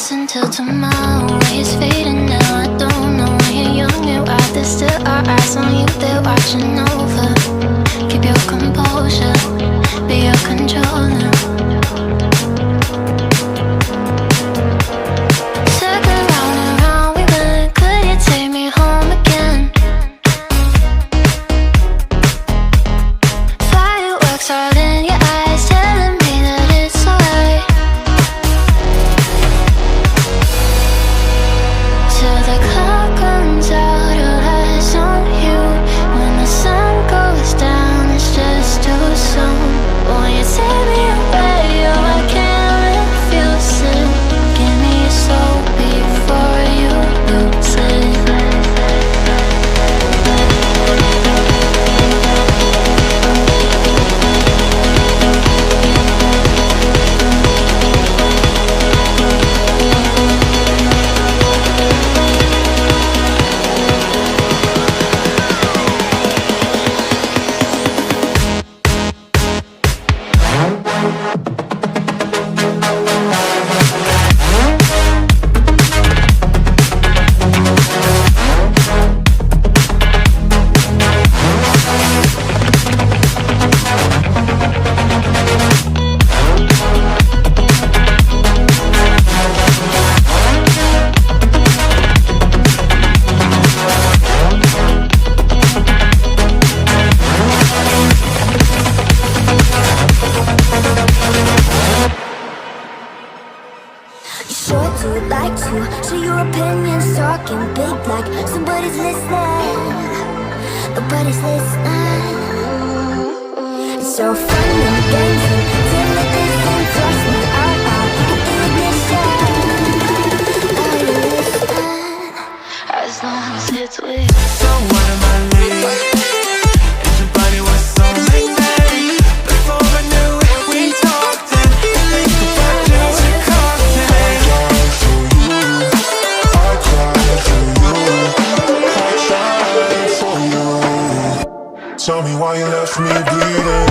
dance until tomorrow. It's fading now, I don't know. When you're young and wild, there's still our eyes on you, they're watching over. Keep your composure, be your controller. Circle round and round we went, could you take me home again? Fireworks all in your eyes, telling me that it's alright. Till the clock runs out, all eyes on you. When the sun goes down, it's just too soon. Won't you take me away? Oh, I can't refuse it. Give me your soul before you lose it. You sure do like to show your opinions, talking big like somebody's listening. Nobody's listening. It's so fun and games until it isn't. Trust me, Are you listening? As long as it's with you. So what am I late? And your body was so magnetic. Before I knew it, we talked and think about you to cocktail. I cried for you. Tell me why you left me bleeding.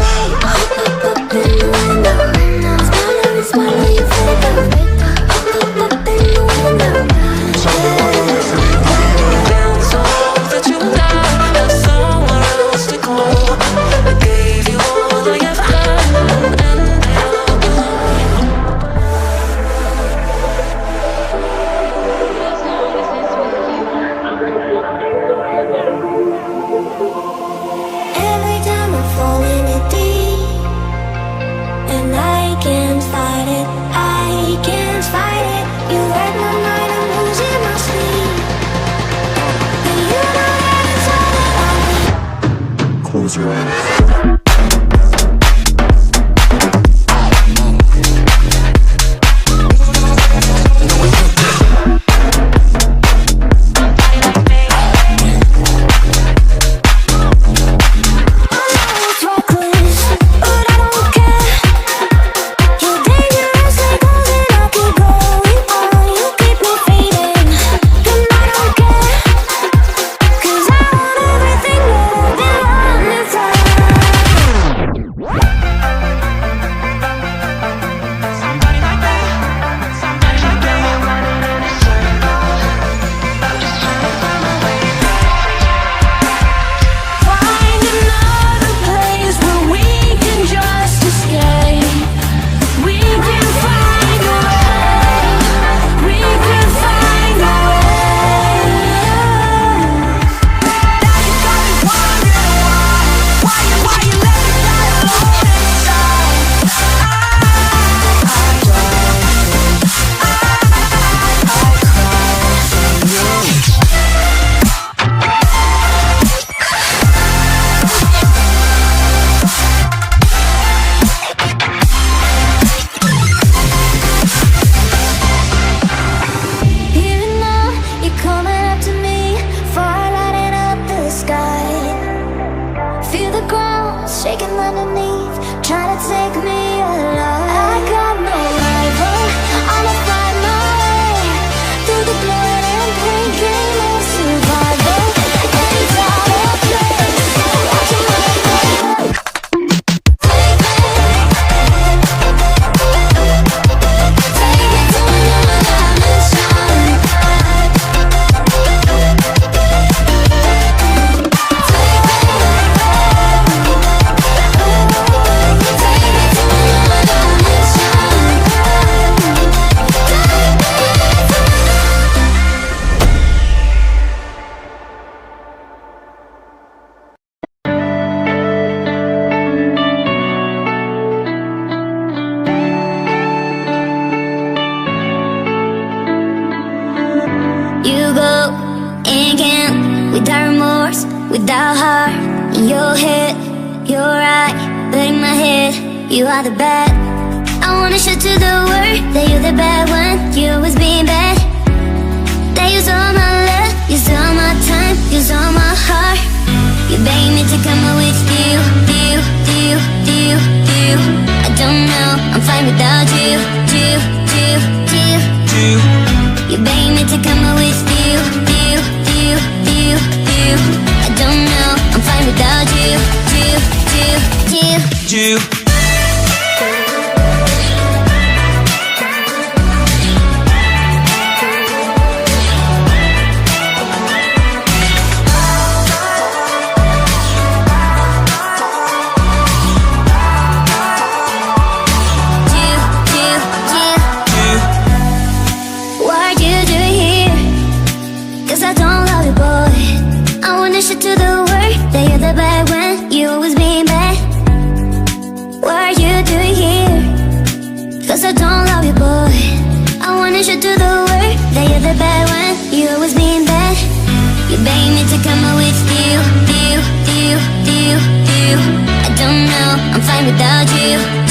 without remorse, without heart. In your head, you're right, but in my head, you are the bad. I wanna show to the world that you're the bad one. You was being bad. That use all my love, use all my time, use all my heart. You begged me to come out with you. I don't know, I'm fine without you. You begged me to come out with you. I don't know, I'm fine without you. To the world that you're the bad when you always being bad. What are you doing here? Cause I don't love you, boy. I wanna show to the world that you're the bad one. You always being bad. You begged me to come out with you. I don't know, I'm fine without you.